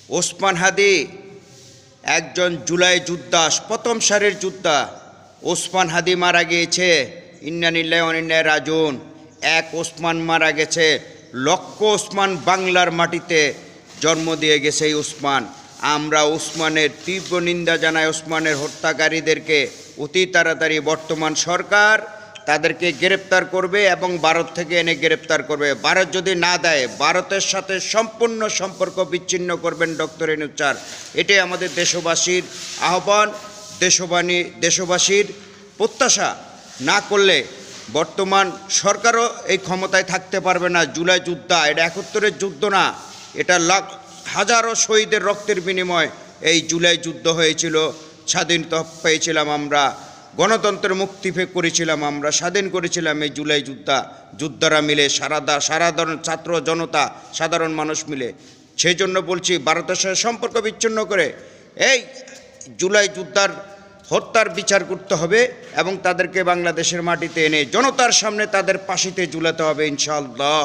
ওসমান হাদি একজন জুলাই যোদ্ধা, প্রথম সারির যোদ্ধা। ওসমান হাদি মারা গিয়েছে, ইন্না লিল্লাহি ওয়া ইন্না ইলাইহি রাজিউন। এক ওসমান মারা গেছে, লক্ষ ওসমান বাংলার মাটিতে জন্ম দিয়ে গেছে এই ওসমান। আমরা ওসমানের তীব্র নিন্দা জানাই। ওসমানের হত্যাকারীদেরকে অতি তাড়াতাড়ি বর্তমান সরকার তাদেরকে গ্রেপ্তার করবে এবং ভারত থেকে এনে গ্রেপ্তার করবে। ভারত যদি না দেয়, ভারতের সাথে সম্পূর্ণ সম্পর্ক বিচ্ছিন্ন করবেন ডক্টর ইউনূস স্যার। এটাই আমাদের দেশবাসীর আহ্বান, দেশবাসীর প্রত্যাশা। না করলে বর্তমান সরকারও এই ক্ষমতায় থাকতে পারবে না। জুলাই যুদ্ধ এটা ৭১-এর যুদ্ধ না, এটা হাজারো শহীদের রক্তের বিনিময় এই জুলাই যুদ্ধ হয়েছিল। স্বাধীনতা পেয়েছিলাম আমরা, গণতন্ত্রের মুক্তি করেছিলাম আমরা, স্বাধীন করেছিলাম এই জুলাই যোদ্ধারা মিলে, সাধারণ ছাত্র জনতা, সাধারণ মানুষ মিলে। সেই জন্য বলছি, ভারতের সাথে সম্পর্ক বিচ্ছিন্ন করে এই জুলাই যোদ্ধার হত্যার বিচার করতে হবে এবং তাদেরকে বাংলাদেশের মাটিতে এনে জনতার সামনে তাদের ফাঁসিতে ঝুলাতে হবে ইনশাআল্লাহ।